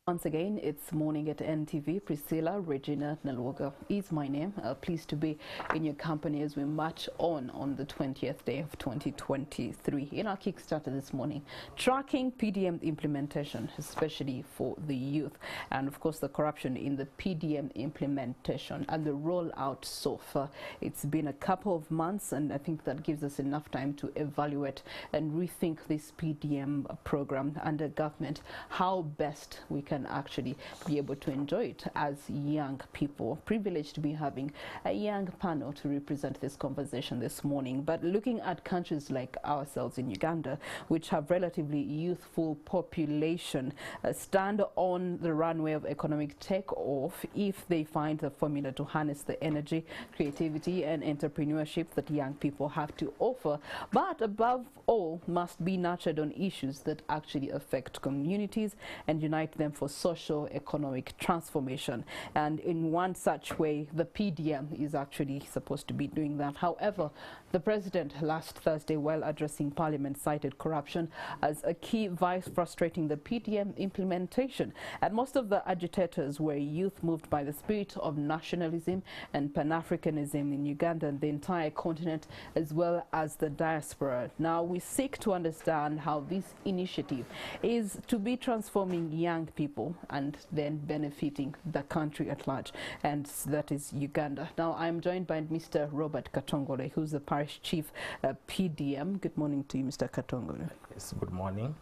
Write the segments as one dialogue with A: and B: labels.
A: Once again, it's Morning at NTV. Priscilla Regina Nalwoga is my name. Pleased to be in your company as we march on the 20th day of 2023. In our Kickstarter this morning, tracking PDM implementation, especially for the youth, and of course the corruption in the PDM implementation and the rollout so far. It's been a couple of months, and I think that gives us enough time to evaluate and rethink this PDM program under government, how best we can actually be able to enjoy it as young people. Privileged to be having a young panel to represent this conversation this morning. But looking at countries like ourselves in Uganda, which have relatively youthful population, stand on the runway of economic takeoff if they find the formula to harness the energy, creativity and entrepreneurship that young people have to offer, but above all must be nurtured on issues that actually affect communities and unite them for socio-economic transformation. And in one such way, the PDM is actually supposed to be doing that. However, the president last Thursday, while addressing Parliament, cited corruption as a key vice frustrating the PDM implementation. And most of the agitators were youth moved by the spirit of nationalism and Pan-Africanism in Uganda and the entire continent, as well as the diaspora. Now, we seek to understand how this initiative is to be transforming young people and then benefiting the country at large, and that is Uganda. Now, I'm joined by Mr. Robert Katongole, who's the parish chief PDM. Good morning to you, Mr. Katongole.
B: Yes, good morning.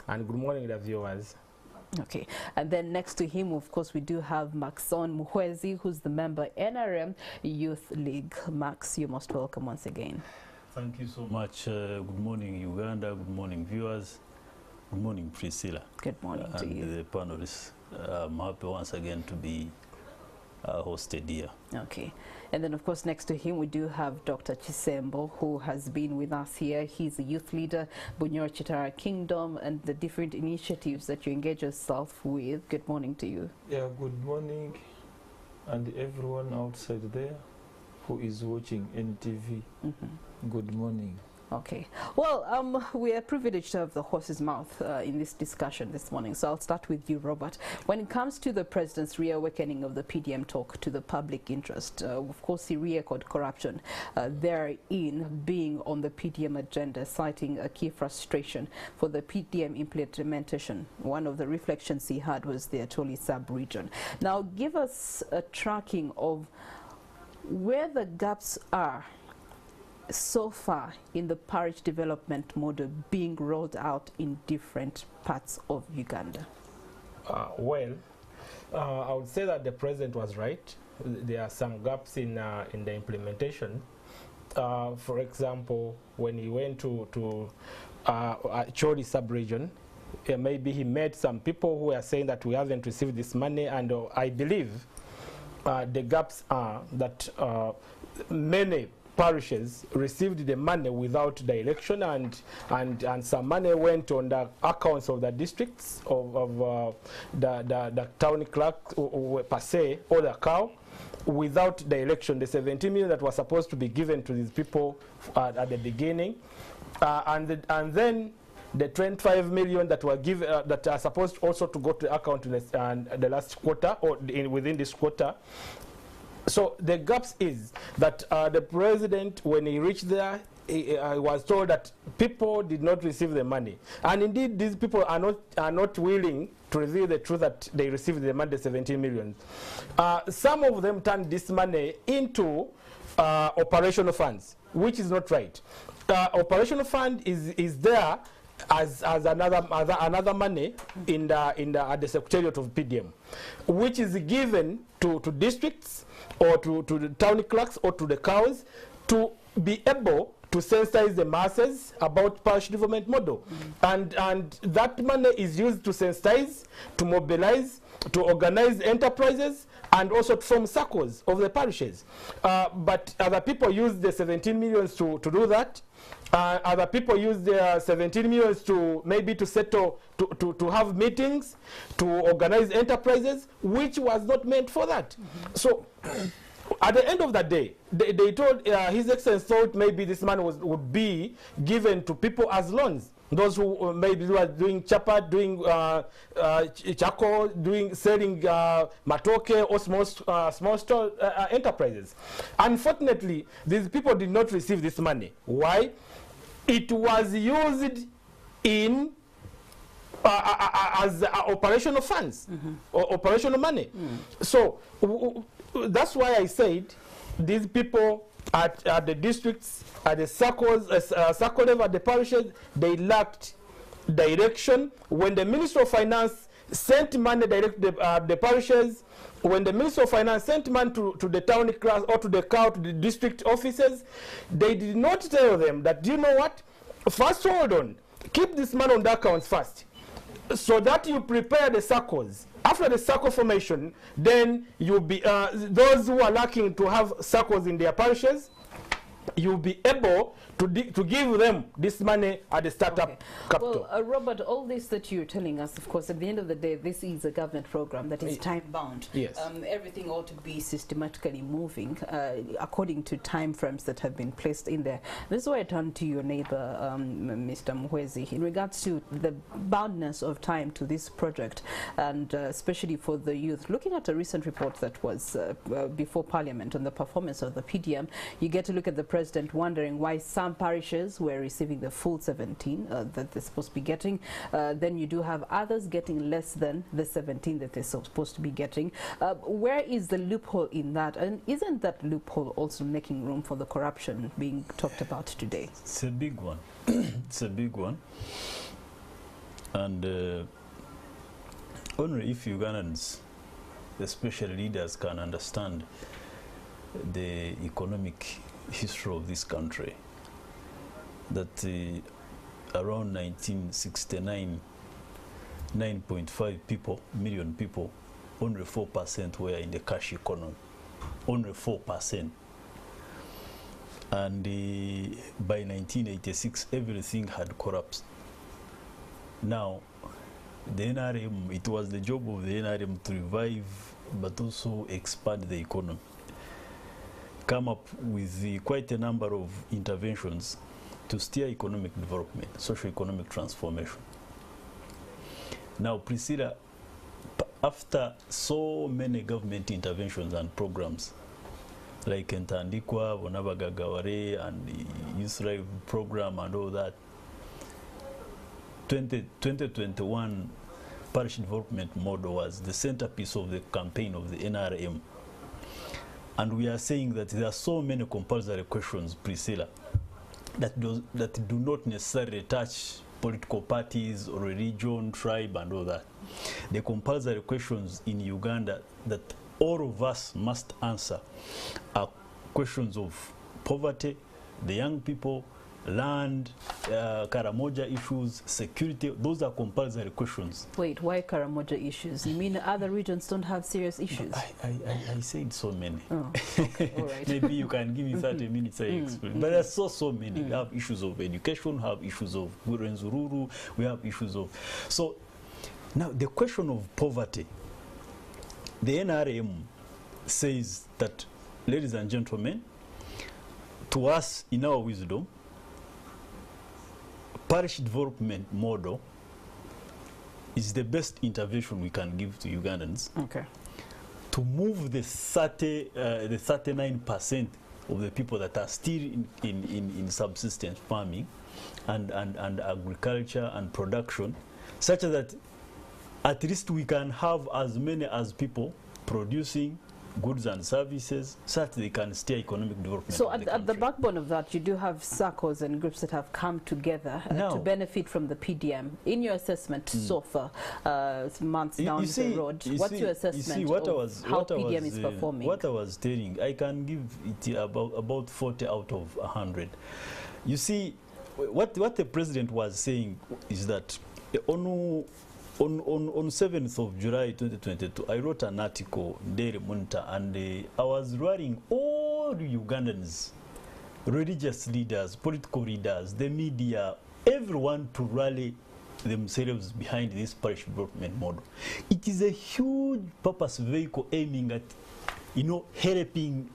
B: And good morning, the viewers.
A: Okay, and then next to him, of course, we do have Maxon Muhwezi, who's the member NRM Youth League. Max, you're most welcome once again.
C: Thank you so much. Good morning, Uganda. Good morning, viewers. Good morning, Priscilla.
A: Good morning to you.
C: And the panelists. I'm happy once again to be hosted here.
A: Okay. And then, of course, next to him, we do have Dr. Chisembo, who has been with us here. He's a youth leader, Bunyoro Chitara Kingdom, and the different initiatives that you engage yourself with. Good morning to you.
D: Yeah, good morning, and everyone outside there who is watching NTV. Good morning.
A: Okay. Well, we are privileged to have the horse's mouth in this discussion this morning. So I'll start with you, Robert. When it comes to the president's reawakening of the PDM talk to the public interest, of course, he re-echoed corruption therein being on the PDM agenda, citing a key frustration for the PDM implementation. One of the reflections he had was the Acholi sub-region. Now, give us a tracking of where the gaps are so far in the parish development model being rolled out in different parts of Uganda.
B: I would say that the president was right. There are some gaps in the implementation. For example, when he went to Chori sub-region, maybe he met some people who were saying that we haven't received this money, and I believe the gaps are that many parishes received the money without the election, and some money went on the accounts of the districts of the town clerk per se, or the cow, without the election. The 17 million that was supposed to be given to these people at the beginning, and then the 25 million that were given that are supposed also to go to the account in the last quarter or within this quarter. So the gaps is that the president, when he reached there, he was told that people did not receive the money, and indeed these people are not willing to reveal the truth that they received the money, the 17 million. Some of them turned this money into operational funds, which is not right. Operational fund is there as another money at the secretariat of PDM, which is given to districts or to the town clerks or to the cows to be able to sensitize the masses about parish development model. And that money is used to sensitize, to mobilize, to organize enterprises, and also to form circles of the parishes. But other people use the 17 millions to do that. Other people use their 17 millions to maybe to settle, to have meetings, to organize enterprises, which was not meant for that. So at the end of the day, they told His Excellency thought maybe this money would be given to people as loans. those who maybe who are doing chapa, doing charcoal, selling matoke or small store enterprises. Unfortunately, these people did not receive this money. Why? It was used in as operational funds or operational money. So that's why I said these people at the districts, at the circles, circle level, at the parishes, they lacked direction. When the Minister of Finance sent money direct the parishes, when the Minister of Finance sent money to the town class or to the district offices, they did not tell them that, do you know what? First, hold on, keep this money on the accounts first, so that you prepare the circles. After the circle formation, then you'll be those who are lacking to have circles in their parishes, you'll be able to give them this money at the startup capital.
A: Well, Robert, all this that you're telling us, of course, at the end of the day, this is a government program that is time-bound.
B: Yes.
A: Everything ought to be systematically moving according to time frames that have been placed in there. This is why I turn to your neighbor, Mr. Muhwezi, in regards to the boundness of time to this project, and especially for the youth. Looking at a recent report that was before Parliament on the performance of the PDM, you get to look at the president wondering why some parishes were receiving the full 17 that they're supposed to be getting. Then you do have others getting less than the 17 that they're supposed to be getting. Where is the loophole in that? And isn't that loophole also making room for the corruption being talked about today?
C: It's a big one. It's a big one. And only if Ugandans, especially leaders, can understand the economic history of this country, that around 1969, 9.5 million people, only 4% were in the cash economy. Only 4%. And by 1986, everything had collapsed. Now, the NRM, it was the job of the NRM to revive, but also expand the economy. Come up with quite a number of interventions to steer economic development, socio-economic transformation. Now, Priscilla, after so many government interventions and programs, like Ntandikwa, Bonabagagaware, and the Youth Life program and all that, 2021 parish development model was the centerpiece of the campaign of the NRM. And we are saying that there are so many compulsory questions, Priscilla, that do not necessarily touch political parties or religion, tribe, and all that. The compulsory questions in Uganda that all of us must answer are questions of poverty, the young people, land, Karamoja issues, security. Those are compulsory questions.
A: Wait, why Karamoja issues? You mean other regions don't have serious issues?
C: I said so many.
A: Oh, okay. All right.
C: Maybe you can give me 30 minutes, I explain. But there's so many. We have issues of education, we have issues of Gurenzururu, we have issues of... So, now the question of poverty, the NRM says that, ladies and gentlemen, to us, in our wisdom, parish development model is the best intervention we can give to Ugandans.
A: Okay.
C: To move the 39% of the people that are still in subsistence farming and agriculture and production, such that at least we can have as many as people producing goods and services, so that they can steer economic development.
A: So at the backbone of that, you do have circles and groups that have come together to benefit from the PDM. In your assessment so far, months down the road, what's your assessment of how PDM is performing?
C: What I was telling, I can give it about 40 out of 100. You see, what the president was saying is that on 7th of July 2022, I wrote an article in Daily Monitor, and I was writing all the Ugandans, religious leaders, political leaders, the media, everyone to rally themselves behind this parish development model. It is a huge purpose vehicle aiming at, helping,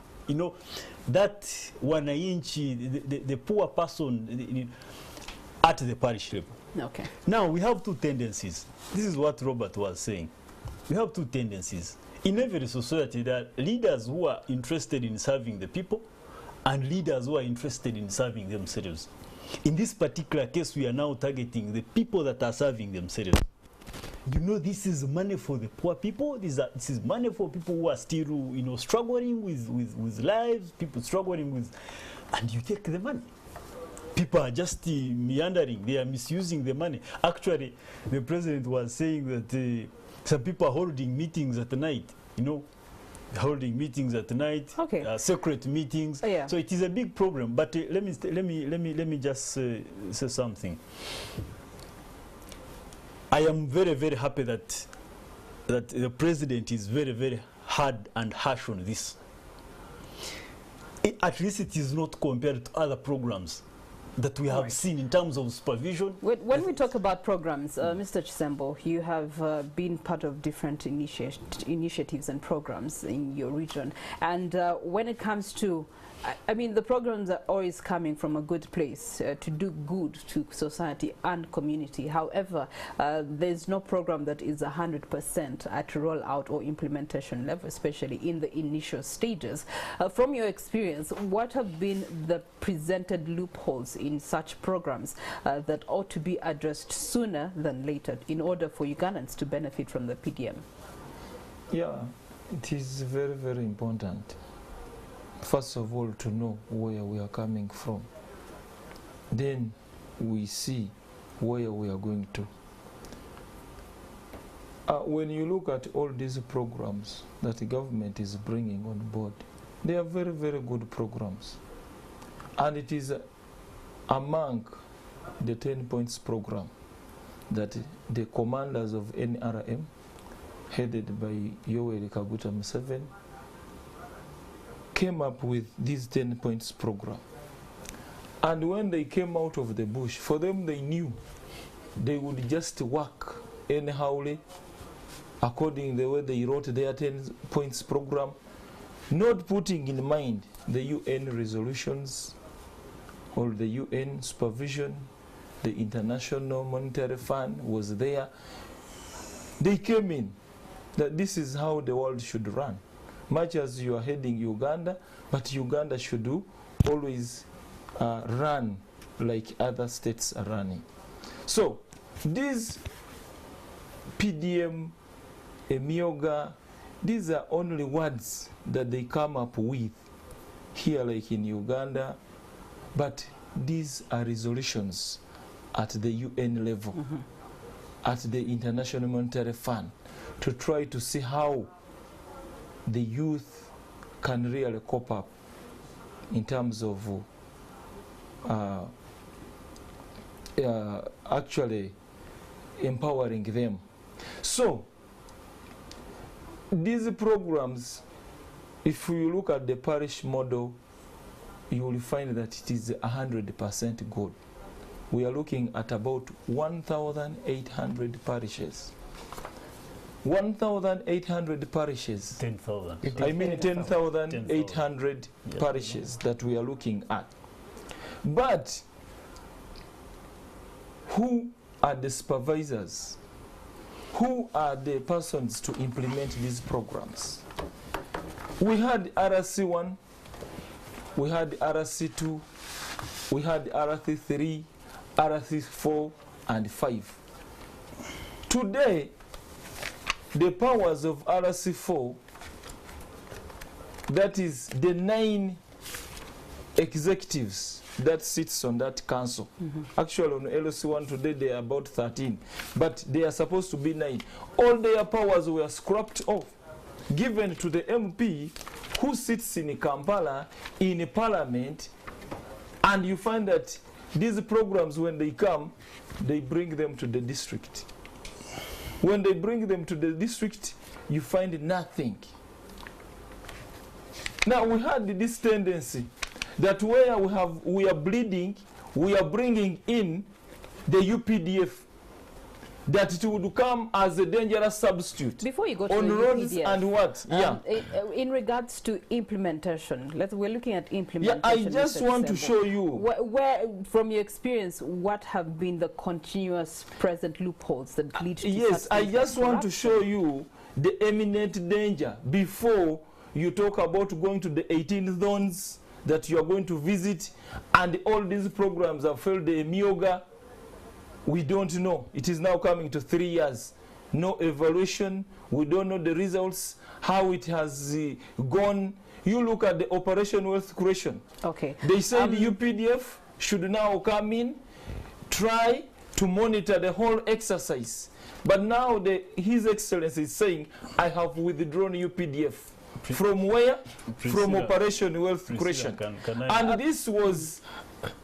C: that wananchi, the poor person at the parish level.
A: Okay.
C: Now, we have two tendencies. This is what Robert was saying. We have two tendencies. In every society, there are leaders who are interested in serving the people and leaders who are interested in serving themselves. In this particular case, we are now targeting the people that are serving themselves. You know, this is money for the poor people. This is money for people who are still, you know, struggling with lives, people struggling with, and you take the money. People are just meandering. They are misusing the money. Actually, the president was saying that some people are holding meetings at night, you know, holding meetings at night,
A: okay.
C: Secret meetings.
A: Yeah.
C: So it is a big problem. But let me just say something. I am very, very happy that the president is very, very hard and harsh on this. At least it is not compared to other programs that we have seen in terms of supervision.
A: When we talk about programs, Mr. Chisembo, you have been part of different initiatives and programs in your region. And when it comes to, I mean, the programs are always coming from a good place to do good to society and community. However, there's no program that is 100% at rollout or implementation level, especially in the initial stages. From your experience, what have been the presented loopholes in such programs that ought to be addressed sooner than later in order for Ugandans to benefit from the PDM?
D: Yeah, it is very, very important. First of all, to know where we are coming from. Then we see where we are going to. When you look at all these programs that the government is bringing on board, they are very, very good programs. And it is among the 10 points program that the commanders of NRM, headed by Yoweri Kaguta Museveni, came up with this 10 points program. And when they came out of the bush, for them they knew they would just work anyhowly according to the way they wrote their 10 points program, not putting in mind the UN resolutions or the UN supervision. The International Monetary Fund was there. They came in that this is how the world should run. Much as you are heading Uganda, but Uganda should always run like other states are running. So these PDM, Emioga, these are only words that they come up with here like in Uganda, but these are resolutions at the UN level, at the International Monetary Fund, to try to see how the youth can really cope up in terms of actually empowering them. So these programs, if you look at the parish model, you will find that it is 100% good. We are looking at about 1,800 parishes. 1,800 parishes.
C: 10,000.
D: I mean 10,800 parishes that we are looking at. But who are the supervisors? Who are the persons to implement these programs? We had RC1, we had RC2, we had RC3, RC4, and 5. Today, the powers of RC4, that is the 9 executives that sits on that council. Actually on LC1 today they are about 13, but they are supposed to be 9. All their powers were scrapped off, given to the MP who sits in Kampala in Parliament, and you find that these programs, when they come, they bring them to the district. When they bring them to the district, you find nothing. Now we had this tendency that where we are bleeding, we are bringing in the UPDF. that it would come as a dangerous substitute
A: Before you go to
D: on
A: the
D: roads
A: UPDF,
D: and what?
A: in regards to implementation, we're looking at
D: Yeah,
A: implementation.
D: I just
A: Mr.
D: want to
A: Sembo.
D: show you.
A: Where, from your experience, what have been the continuous present loopholes that lead to
D: Yes,
A: such
D: I
A: things like
D: just want to
A: corruption?
D: show you the imminent danger before you talk about going to the 18 zones that you are going to visit, and all these programs have failed. The Mioga, we don't know. It is now coming to 3 years. No evaluation. We don't know the results, how it has gone. You look at the Operation Wealth Creation.
A: Okay.
D: They said the UPDF should now come in, try to monitor the whole exercise. But now His Excellency is saying, I have withdrawn UPDF. From where? From Operation Wealth Creation. And this was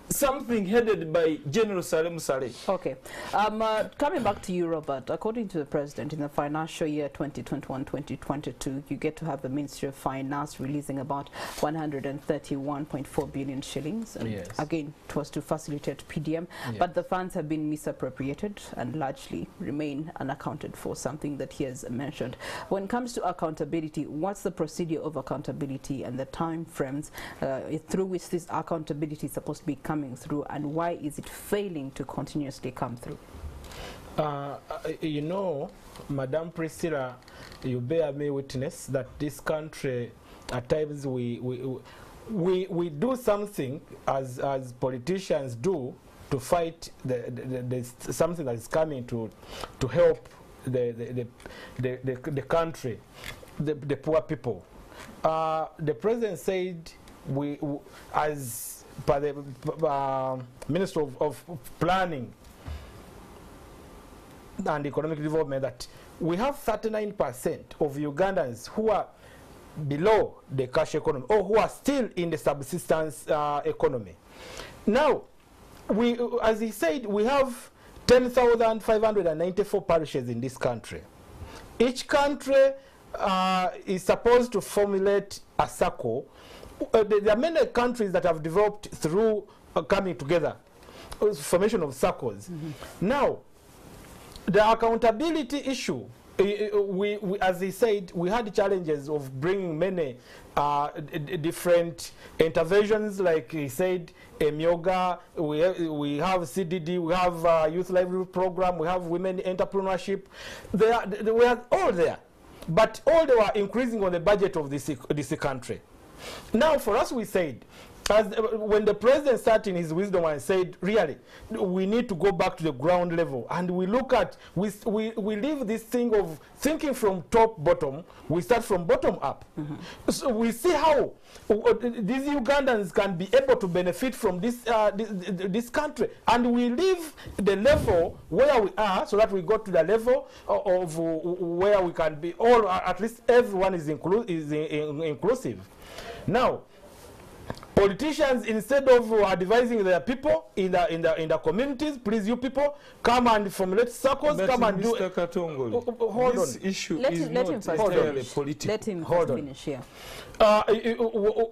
D: something headed by General Salem Saleh.
A: Okay. Coming back to you, Robert, according to the President, in the financial year 2021-2022, you get to have the Ministry of Finance releasing about 131.4 billion shillings. And
B: yes.
A: Again, it was to facilitate PDM,
B: yes.
A: but the funds have been misappropriated and largely remain unaccounted for, something that he has mentioned. When it comes to accountability, what's the procedure of accountability and the time frames through which this accountability is supposed to be coming through, and why is it failing to continuously come through?
B: You know, Madam Priscilla, you bear me witness that this country, at times we do something as politicians do to fight something that is coming to help the country, the poor people. The President said as by the Minister of Planning and Economic Development, that we have 39% of Ugandans who are below the cash economy, or who are still in the subsistence economy. Now, as he said, we have 10,594 parishes in this country. Each country is supposed to formulate a circle. There are many countries that have developed through coming together, formation of circles. Now, the accountability issue, as he said, we had challenges of bringing many different interventions, like he said, Mioga, we have CDD, we have Youth Livelihood Program, we have Women Entrepreneurship. They are all there, but all they were increasing on the budget of this country. Now, for us, we said, when the President sat in his wisdom and said, really, we need to go back to the ground level, and we look at, we leave this thing of thinking from top bottom, we start from bottom up. So we see how these Ugandans can be able to benefit from this this country, and we leave the level where we are so that we go to the level of where we can be, or at least everyone is inclusive. Now, politicians, instead of advising their people in the communities, please, you people, come and formulate circles,
D: but
B: come and
D: Mr.
B: do.
D: Katongoli,
B: Hold
D: this
B: on.
D: issue
A: Let
D: is
A: him
D: not
A: first
D: entirely
A: finish.
D: political.
A: Let him
B: Hold
A: first
B: on.
A: finish here.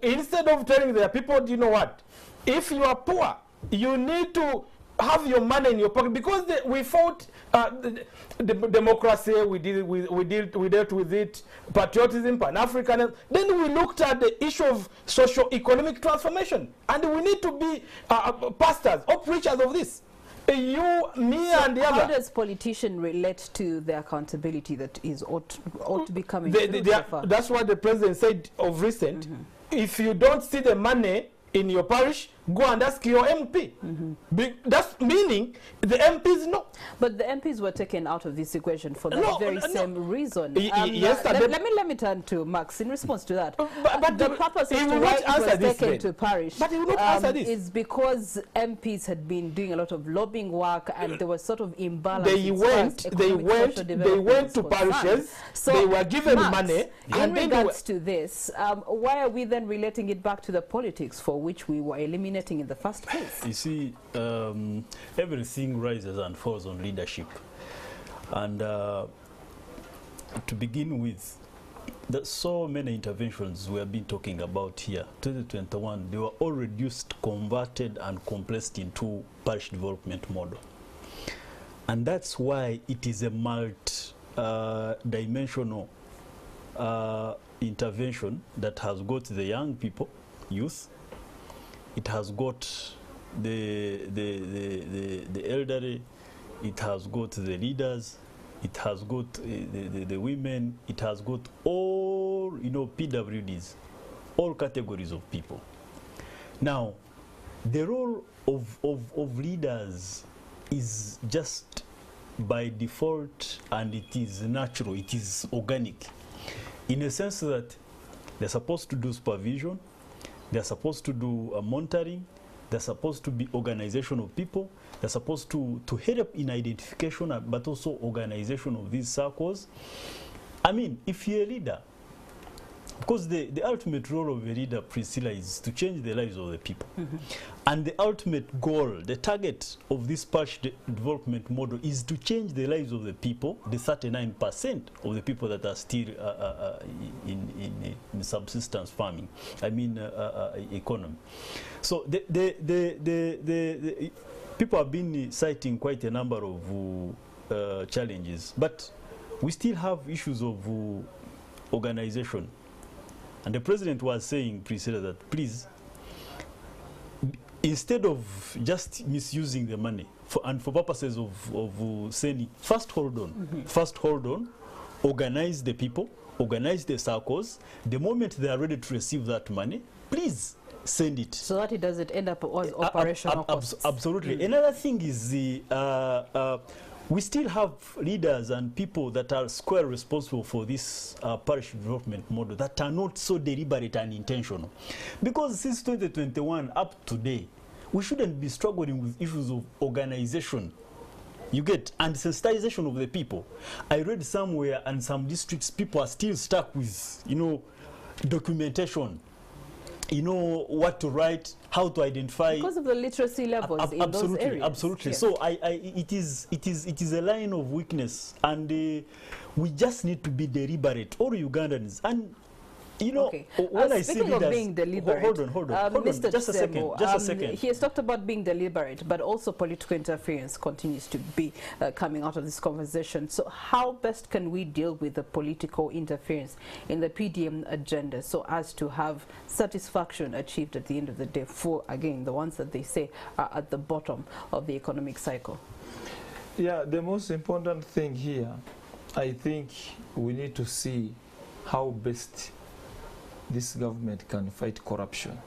B: Instead of telling their people, do you know what? If you are poor, you need to have your money in your pocket, because we fought the democracy, we dealt with it, patriotism, Pan-Africanism. Then we looked at the issue of socio-economic transformation, and we need to be pastors or preachers of this. You, me, and the other.
A: How does politician relate to the accountability that is ought to be coming through so far?
B: That's what the President said of recent. If you don't see the money in your parish, go and ask your MP. That's meaning the MPs know.
A: But the MPs were taken out of this equation for that very same reason.
B: Yes,
A: let me turn to Max in response to that.
B: But
A: the purpose as
B: he
A: to
B: will
A: why
B: not
A: it
B: answer
A: was
B: this
A: taken
B: then.
A: to parish
B: But he will not answer this.
A: is because MPs had been doing a lot of lobbying work, and there was sort of imbalance.
B: They went to parishes,
A: So
B: they were given
A: Max,
B: money,
A: in
B: and then
A: regards to this, why are we then relating it back to the politics for which we were eliminating in the first place?
C: You see, everything rises and falls on leadership. And to begin with, there's so many interventions we have been talking about here. 2021, they were all reduced, converted, and compressed into parish development model. And that's why it is a multi-dimensional intervention that has got the young people, youth. It has got the elderly. It has got the leaders. It has got the women. It has got all, PWDs, all categories of people. Now, the role of leaders is just by default, and it is natural, it is organic, in a sense that they're supposed to do supervision, they're supposed to do monitoring, they're supposed to be organization of people, they're supposed to help in identification, but also organization of these circles. I mean, if you're a leader, because the ultimate role of a leader, Priscilla, is to change the lives of the people. And the ultimate goal, the target of this parish development model is to change the lives of the people, the 39% of the people that are still in subsistence farming, economy. So the people have been citing quite a number of challenges, but we still have issues of organization. And the president was saying, Priscilla, that please, instead of just misusing the money for purposes of saying, first hold on, organize the people, organize the circles. The moment they are ready to receive that money, please send it.
A: So that it doesn't end up as operational costs.
C: Absolutely. Another thing is we still have leaders and people that are square responsible for this parish development model that are not so deliberate and intentional. Because since 2021 up to today, we shouldn't be struggling with issues of organization, you get, and sensitization of the people. I read somewhere, and some districts, people are still stuck with, documentation. What to write, how to identify,
A: because of the literacy levels in those areas.
C: Absolutely. Yeah. So it is a line of weakness, and we just need to be deliberate, all Ugandans. And
A: okay.
C: When I
A: speaking
C: say leaders,
A: of being deliberate,
C: hold on,
A: Mr.
C: just a second.
A: He has talked about being deliberate, but also political interference continues to be coming out of this conversation. So how best can we deal with the political interference in the PDM agenda so as to have satisfaction achieved at the end of the day for, again, the ones that they say are at the bottom of the economic cycle?
D: Yeah, the most important thing here, I think we need to see how best this government can fight corruption,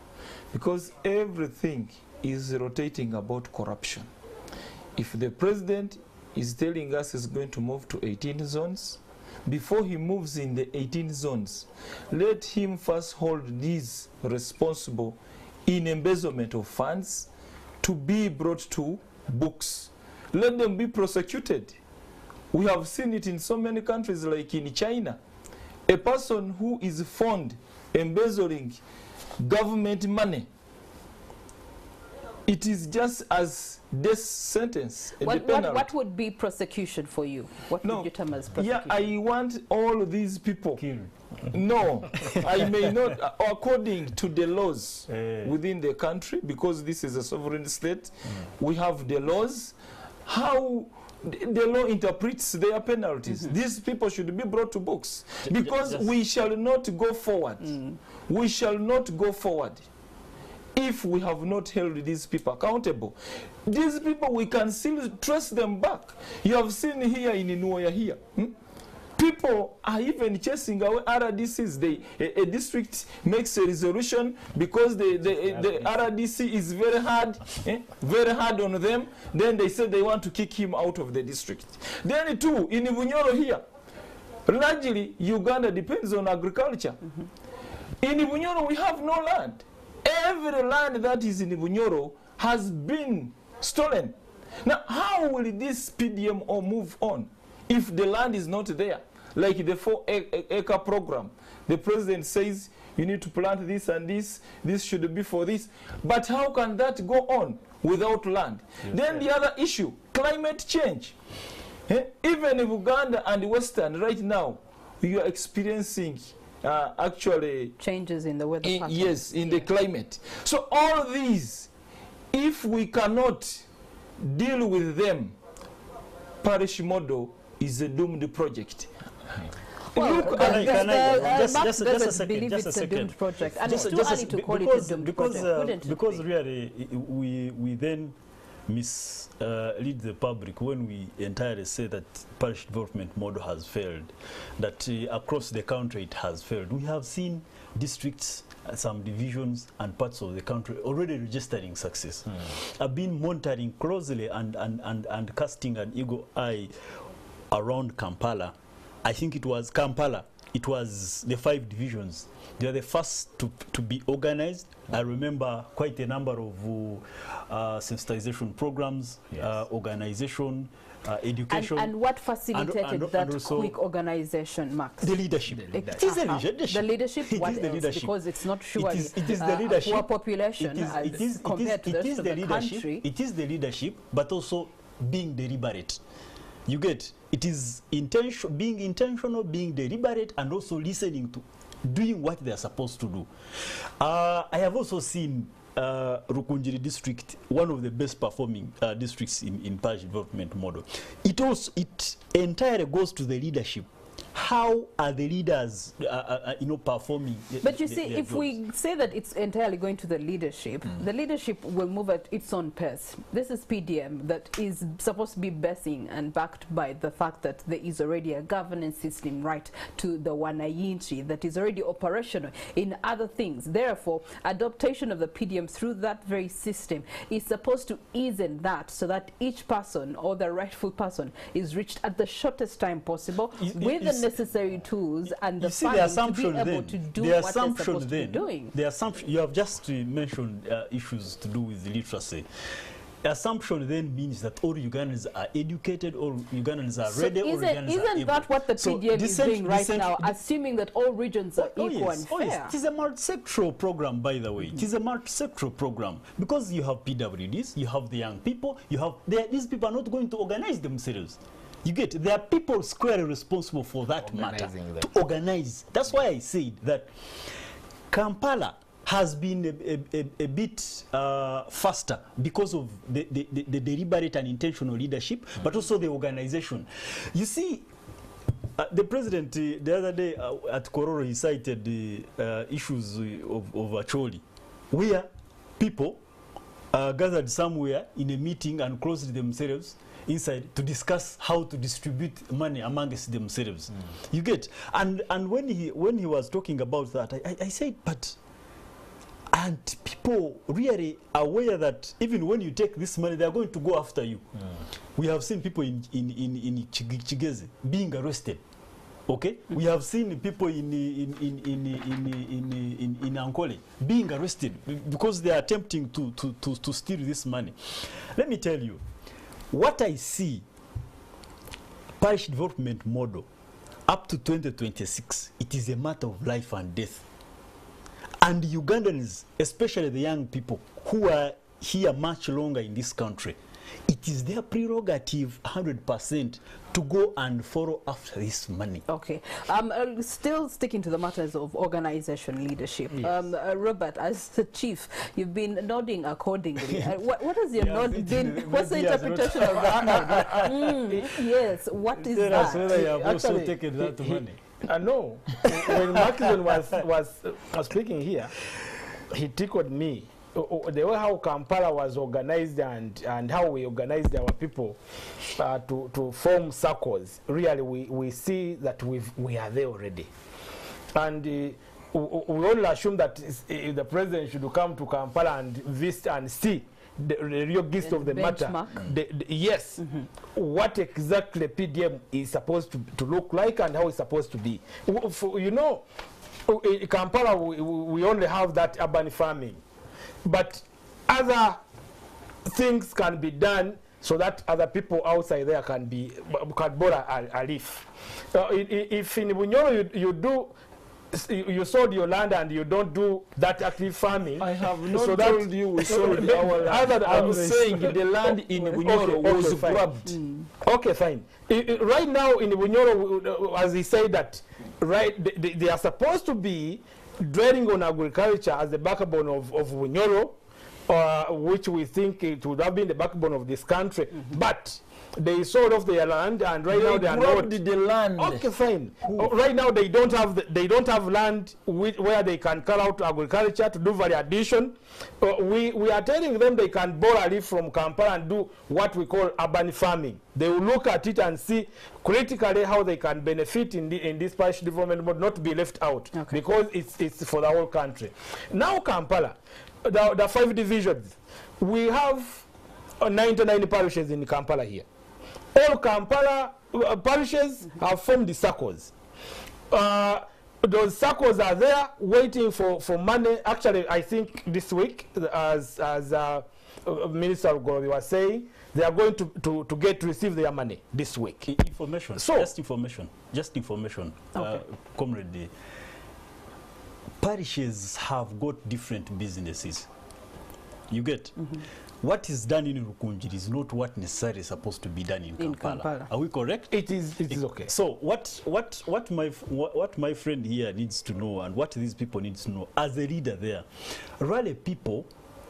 D: because everything is rotating about corruption. If the president is telling us he's going to move to 18 zones, before he moves in the 18 zones, let him first hold these responsible in embezzlement of funds to be brought to books. Let them be prosecuted. We have seen it in so many countries, like in China. A person who is found embezzling government money, it is just as death sentence.
A: What would be prosecution for you? What would you term as prosecution?
D: Yeah, I want all these people killed. No, I may not, according to the laws within the country, because this is a sovereign state, we have the laws. How the law interprets their penalties. These people should be brought to books, because we shall not go forward. We shall not go forward if we have not held these people accountable. These people, we can still trace them back. You have seen here in Inuoya here. People are even chasing away RDCs. A district makes a resolution because the RDC is very hard on them. Then they say they want to kick him out of the district. Then too, in Ibunyoro here, largely Uganda depends on agriculture. In Ibunyoro we have no land. Every land that is in Ibunyoro has been stolen. Now, how will this PDM move on if the land is not there? Like the 4-acre program, the president says you need to plant this and this should be for this. But how can that go on without land? Yes, then the other issue, climate change. Even in Uganda and Western right now, we are experiencing actually
A: changes in the weather pattern.
D: Yes, in the climate. So all these, if we cannot deal with them parish model is a doomed project.
A: Well,
C: Just a second.
A: Project, and it's too early to call it a doomed project, wouldn't it
C: because
A: be?
C: really we then mislead the public when we entirely say that parish development model has failed, that across the country it has failed. We have seen districts, some divisions and parts of the country already registering success. I've been monitoring closely and casting an eagle eye around Kampala. I think it was Kampala. It was the 5 divisions. They are the first to be organized. I remember quite a number of sensitization programs, organization, education.
A: And what facilitated that quick organization, Max?
C: The leadership. It is the leadership.
A: The leadership? What
C: the
A: else?
C: Leadership.
A: Because it's not sure
C: it is the leadership.
A: Poor population compared to the rest of the country.
C: It is the leadership, but also being deliberate. You get, it is being intentional, being deliberate, and also listening to, doing what they are supposed to do. I have also seen Rukunjiri district, one of the best performing districts in parish development model. It entirely goes to the leadership. How are the leaders, performing?
A: But you see, if we say that it's entirely going to the leadership will move at its own pace. This is PDM that is supposed to be basing and backed by the fact that there is already a governance system right to the wananchi that is already operational in other things. Therefore, adaptation of the PDM through that very system is supposed to ease in that so that each person or the rightful person is reached at the shortest time possible with the necessary tools and the funding to be able to do what they're supposed to be doing.
C: The assumption, you have just mentioned issues to do with literacy. The assumption then means that all Ugandans are educated, all Ugandans are ready, all Ugandans are
A: Isn't that what the PDM is doing right now, assuming that all regions are equal and fair?
C: Yes. It is a multi-sectoral program, by the way. It is a multi-sectoral program because you have PWDs, you have the young people, these people are not going to organize themselves. You get, there are people squarely responsible for that matter, to organize. That's why I said that Kampala has been a bit faster because of the deliberate and intentional leadership, but also the organization. You see, the president the other day at Kororo, he cited the issues of Acholi, where people gathered somewhere in a meeting and closed themselves inside to discuss how to distribute money amongst themselves. You get, and when he was talking about that, I said, but aren't people really aware that even when you take this money, they are going to go after you? We have seen people in Chigeze being arrested. Okay, we have seen people in Ankole being arrested because they are attempting to steal this money. Let me tell you, what I see, parish development model, up to 2026, it is a matter of life and death. And Ugandans, especially the young people who are here much longer in this country, it is their prerogative 100% to go and follow after this money.
A: Okay. Still sticking to the matters of organization leadership. Yes. Robert, as the chief, you've been nodding accordingly. What has your nod been? What's the interpretation of that? Yes, what is that?
C: Whether you have also taken that money.
B: No. When Markison was speaking here, he tickled me. The way how Kampala was organized and how we organized our people to form circles, really we see that we are there already. And we all assume that the president should come to Kampala and visit and see the real gist of the matter. Yes, what exactly PDM is supposed to look like and how it's supposed to be. You know, in Kampala we only have that urban farming. But other things can be done so that other people outside there can borrow a leaf. If in Bunyoro you sold your land and you don't do that active farming,
D: I have not told you we sold our land. I'm saying the land in Bunyoro was grabbed.
B: Okay, fine. Right now in Bunyoro, as he said that, right, they are supposed to be dwelling on agriculture as the backbone of Bunyoro, which we think it would have been the backbone of this country. But they sold off their land, and right now they are not.
D: The land.
B: Okay, fine. Right now they don't have land where they can carry out agriculture to do value addition. We are telling them they can borrow a leaf from Kampala and do what we call urban farming. They will look at it and see critically how they can benefit in this parish development mode, not to be left out, because it's for the whole country. Now Kampala, the 5 divisions, we have 99 parishes in Kampala here. All Kampala parishes have formed the circles. Those circles are there waiting for money. Actually, I think this week, as Minister Gorobi was saying, they are going to receive their money this week.
C: Information. So, just information.
A: Okay.
C: Comrade, parishes have got different businesses. You get? What is done in Rukunjiri is not what necessarily is supposed to be done in Kampala. Are we correct?
B: It is okay.
C: So what my friend here needs to know, and what these people need to know as a leader there, rally people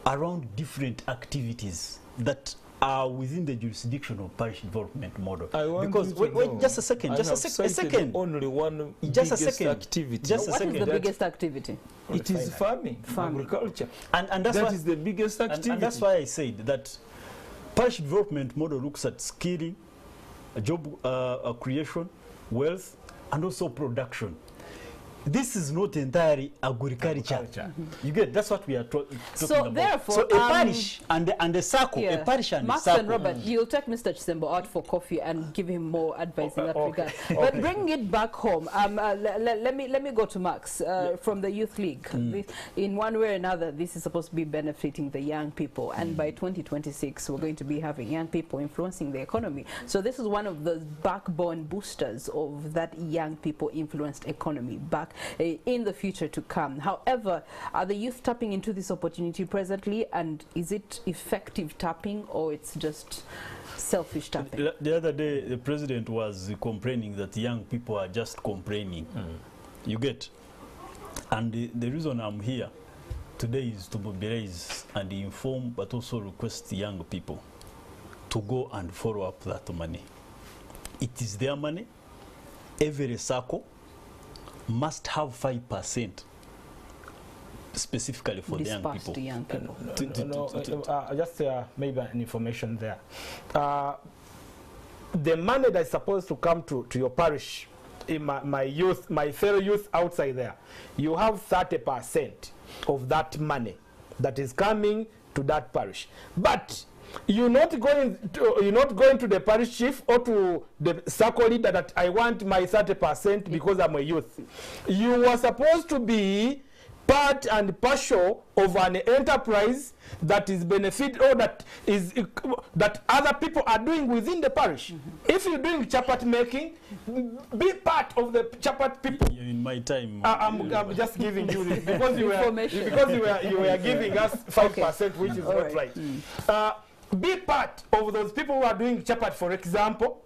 C: around different activities that are within the jurisdiction of parish development model. Because wait, just a second, a second.
D: Only one
C: just
D: biggest
C: a second.
D: activity.
C: Just a
A: what
C: second.
A: is the biggest activity?
D: It is farming, agriculture.
C: And that's
D: that is the biggest activity.
C: And that's why I said that parish development model looks at skilling, job creation, wealth, and also production. This is not entirely agriculture. You get? That's what we are talking about.
A: Therefore,
C: so a parish and a circle, a parish and
A: Max
C: a circle.
A: and Robert, you'll take Mr. Chisembo out for coffee and give him more advice in that regard. But bringing it back home, let me go to Max from the Youth League. In one way or another, this is supposed to be benefiting the young people, and by 2026, we're going to be having young people influencing the economy. So this is one of the backbone boosters of that young people influenced economy back in the future to come. However, are the youth tapping into this opportunity presently, and is it effective tapping, or it's just selfish tapping?
C: The other day, the president was complaining that young people are just complaining. You get? And the reason I'm here today is to mobilize and inform, but also request the young people to go and follow up that money. It is their money. Every circle must have 5% specifically for the young people.
A: To young people.
B: Just maybe an information there. The money that is supposed to come to your parish, in my fellow youth outside there, you have 30% of that money that is coming to that parish. But you're not going to the parish chief or to the circle leader that I want my 30% because I'm a youth. You are supposed to be part and partial of an enterprise that is benefit, or that other people are doing within the parish. If you're doing chapat making, be part of the chapat people.
C: In my time,
B: I'm just giving you this because you were giving us 5%, which is not right. Be part of those people who are doing chapat, for example.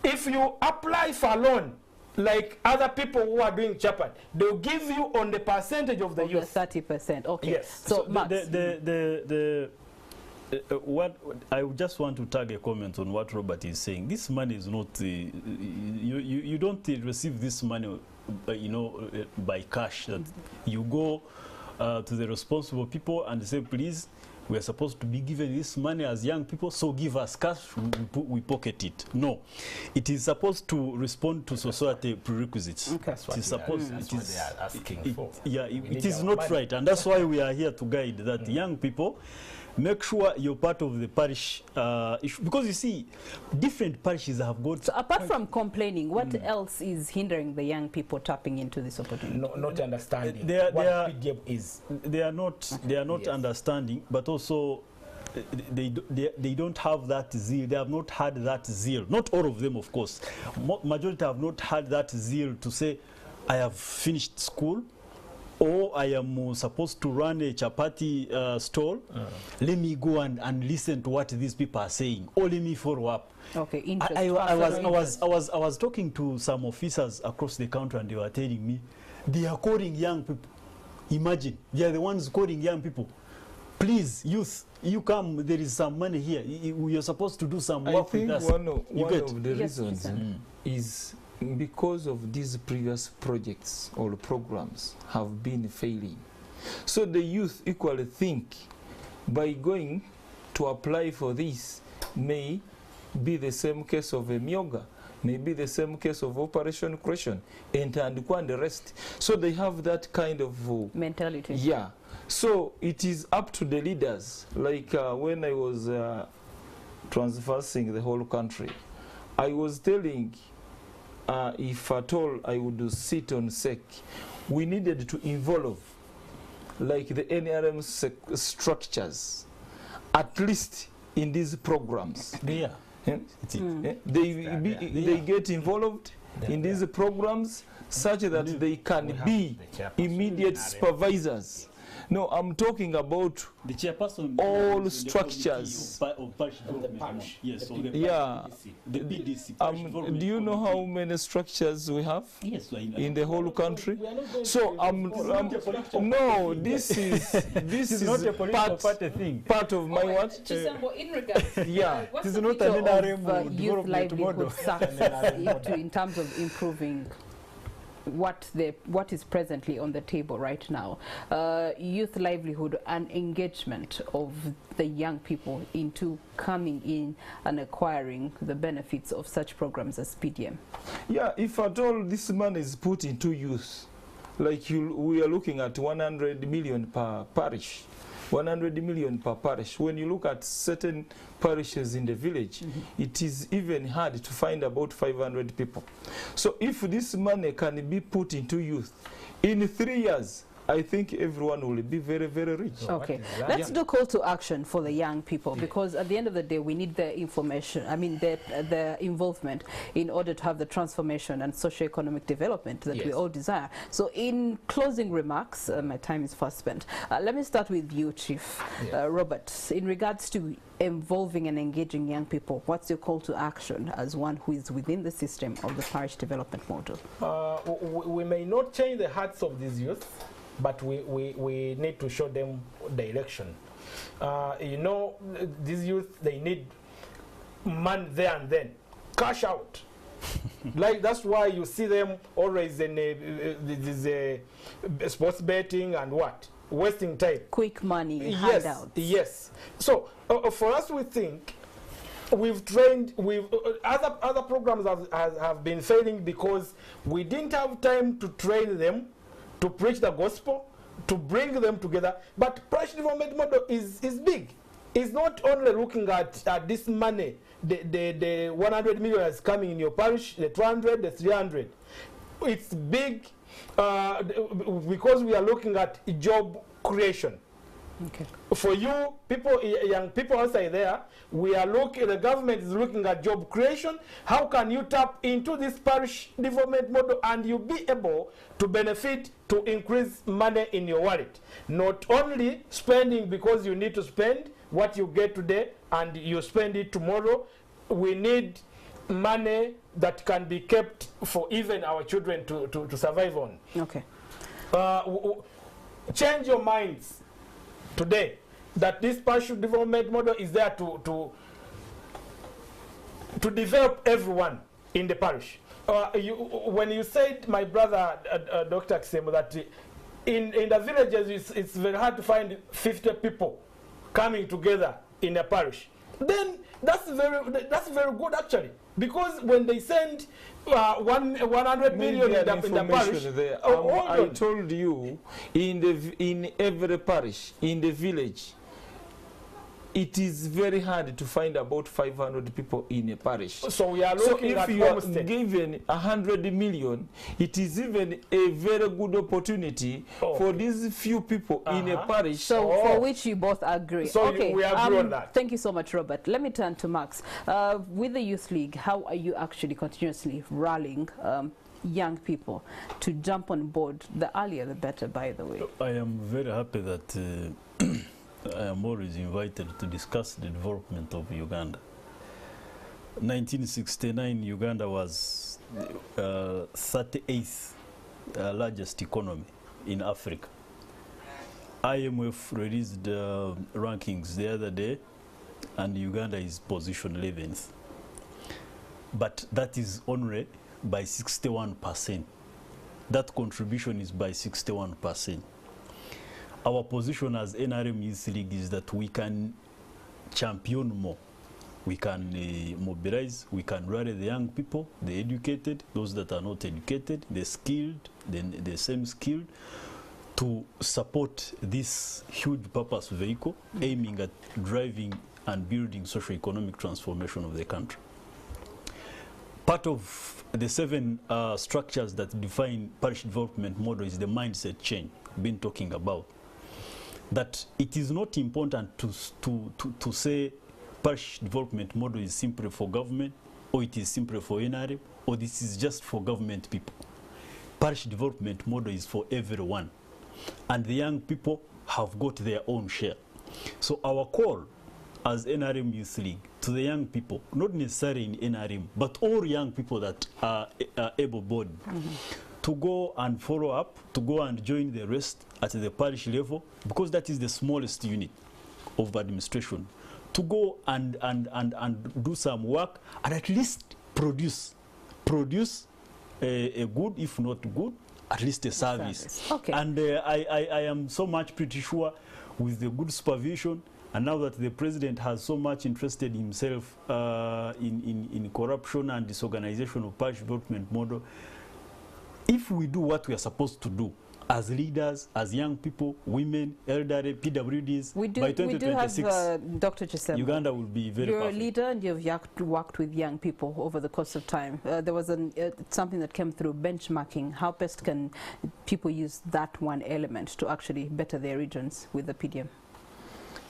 B: If you apply for a loan, like other people who are doing chapat, they'll give you on the percentage of the youth.
A: 30%. Okay.
B: Yes.
A: So Max,
C: what I just want to tag a comment on what Robert is saying. This money is not you don't receive this money, by cash. That you go to the responsible people and say, please, we are supposed to be given this money as young people, so give us cash, we pocket it. No. It is supposed to respond to society prerequisites.
A: Okay.
B: That's what they are asking for.
C: Yeah, it is not right. And that's why we are here to guide that young people. Make sure you're part of the parish issue. Because you see, different parishes have got...
A: So apart from complaining, what else is hindering the young people tapping into this opportunity?
B: Not understanding what PDM is.
C: They are not understanding, but also they don't have that zeal. They have not had that zeal. Not all of them, of course. Majority have not had that zeal to say, I have finished school, or I am supposed to run a chapati stall. Let me go and listen to what these people are saying, or let me follow up.
A: Okay,
C: I was talking to some officers across the country, and they were telling me they are calling young people. Imagine, they are the ones calling young people please, youth, you come, there is some money here. You're supposed to do some
D: I
C: work with
D: think
C: us.
D: one of the
A: Yes,
D: reasons is because of these previous projects or programs have been failing. So the youth equally think by going to apply for this may be the same case of a Myoga, may be the same case of Operation Creation, and the rest. So they have that kind of
A: mentality.
D: Yeah. So it is up to the leaders. Like when I was transversing the whole country, I was telling if at all I would sit on SEC, we needed to involve like the NRM structures, at least in these programs.
C: Yeah.
D: They get involved in these programs such that they can be immediate supervisors. No, I'm talking about
C: the chairperson
D: all structures.
C: Yes,
D: Yeah.
C: the BDC.
D: Do you know how many structures we have
C: Yes,
D: in the whole country? So no, this is
C: not a political party thing.
D: part of my what?
A: Chisambo, in regards,
D: Yeah.
A: what's
C: It is
A: the
C: not
A: future
C: an NRM
A: of youth
C: development
A: livelihood
C: model.
A: success in terms of improving what is presently on the table right now? Youth livelihood and engagement of the young people into coming in and acquiring the benefits of such programs as PDM.
D: Yeah, if at all this money is put into use, like we are looking at 100 million per parish. 100 million per parish. When you look at certain parishes in the village, it is even hard to find about 500 people. So if this money can be put into youth, in 3 years, I think everyone will be very, very rich.
A: Okay, let's do call to action for the young people, because at the end of the day we need the information, I mean the involvement in order to have the transformation and socio-economic development that we all desire. So in closing remarks, my time is fast spent. Let me start with you, Chief Robert. In regards to involving and engaging young people, what's your call to action as one who is within the system of the parish development model?
B: We may not change the hearts of these youth, but we need to show them direction. You know, these youth, they need money there and then, cash out. Like that's why you see them always in sports betting and what, wasting time.
A: Quick money,
B: Yes,
A: handouts.
B: yes. So for us, we think we've trained. Other programs have been failing because we didn't have time to train them, to preach the gospel, to bring them together. But parish development model is big. It's not only looking at this money, the 100 million is coming in your parish, the 200, the 300. It's big because we are looking at job creation.
A: Okay.
B: For you people, young people outside there, the government is looking at job creation. How can you tap into this parish development model and you be able to benefit, to increase money in your wallet? Not only spending because you need to spend what you get today and you spend it tomorrow. We need money that can be kept for even our children to survive on.
A: Okay.
B: Change your minds today that this parish development model is there to develop everyone in the parish. When you said, my brother Dr. Kisemo, that in the villages it's very hard to find 50 people coming together in a parish, then that's very good actually, because when they send 100 million in the parish,
D: there. I told you, in every parish, in the village, it is very hard to find about 500 people in a parish.
B: So we are looking
D: if
B: at
D: you are
B: homestead.
D: given 100 million, it is even a very good opportunity for these few people in a parish.
A: So for which you both agree.
B: So
A: okay.
B: we agree on that.
A: Thank you so much, Robert. Let me turn to Max. With the Youth League, how are you actually continuously rallying young people to jump on board? The earlier the better, by the way.
C: I am very happy that I am always invited to discuss the development of Uganda. 1969, Uganda was 38th largest economy in Africa. IMF released rankings the other day, and Uganda is position 11th. But that is only by 61%. That contribution is by 61%. Our position as NRM Youth League is that we can champion more. We can mobilize, we can rally the young people, the educated, those that are not educated, the skilled, the semi-skilled, to support this huge purpose vehicle aiming at driving and building socio-economic transformation of the country. Part of the 7 structures that define parish development model is the mindset change we've been talking about. That it is not important to say parish development model is simply for government, or it is simply for NRM, or this is just for government people. Parish development model is for everyone, and the young people have got their own share. So our call as NRM Youth League to the young people, not necessarily in NRM, but all young people that are able-bodied, to go and follow up, to go and join the rest at the parish level, because that is the smallest unit of administration, to go and do some work and at least produce a good, if not good, at least a service.
A: Okay.
C: And I am so much pretty sure with the good supervision, and now that the president has so much interested himself in corruption and disorganization of parish development model, if we do what we are supposed to do as leaders, as young people, women, elderly, PWDs, by 2026,
A: have Dr. Chisemba,
C: Uganda will be very
A: you're
C: perfect.
A: a leader and you've worked with young people over the course of time. There was something that came through, benchmarking. How best can people use that one element to actually better their regions with the PDM?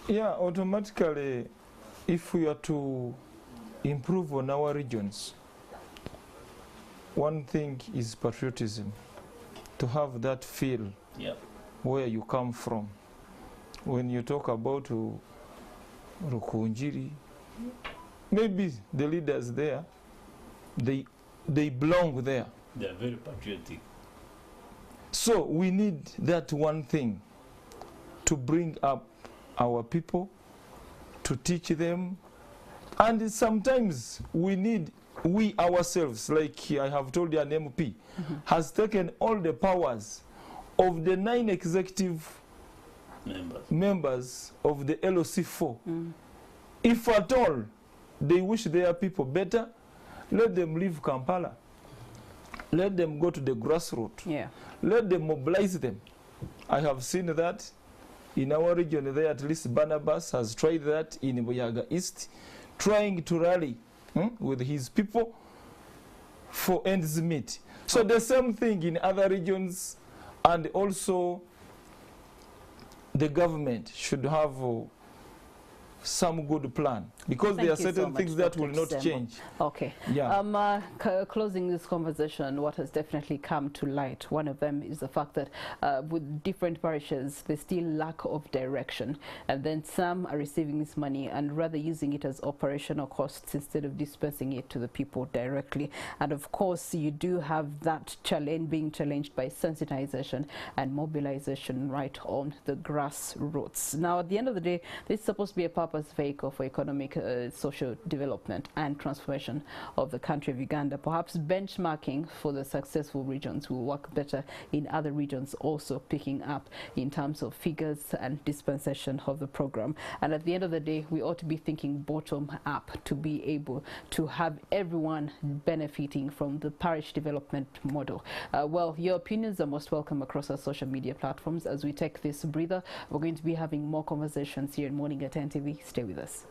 D: Yeah, automatically, if we are to improve on our regions, one thing is patriotism, to have that feel where you come from. When you talk about Rukunjiri, maybe the leaders there, they belong there.
C: They are very patriotic.
D: So we need that one thing to bring up our people, to teach them, and sometimes we ourselves, like I have told you, an MP, has taken all the powers of the 9 executive members of the LOC4. If at all they wish their people better, let them leave Kampala. Let them go to the grassroots.
A: Yeah.
D: Let them mobilize them. I have seen that in our region there, at least Barnabas has tried that in Buyaga East, trying to rally with his people for ends meet. So the same thing in other regions, and also the government should have some good plan, because there are certain things that will not change.
A: Okay.
D: Yeah.
A: Closing this conversation, what has definitely come to light, one of them is the fact that with different parishes, there's still lack of direction, and then some are receiving this money and rather using it as operational costs instead of dispensing it to the people directly. And of course, you do have that challenge being challenged by sensitization and mobilization right on the grassroots. Now, at the end of the day, this is supposed to be a purpose vehicle for economic, social development and transformation of the country of Uganda. Perhaps benchmarking for the successful regions will work better in other regions, also picking up in terms of figures and dispensation of the program. And at the end of the day, we ought to be thinking bottom up to be able to have everyone benefiting from the parish development model. Well, your opinions are most welcome across our social media platforms. As we take this breather, we're going to be having more conversations here in Morning at NTV. Stay with us.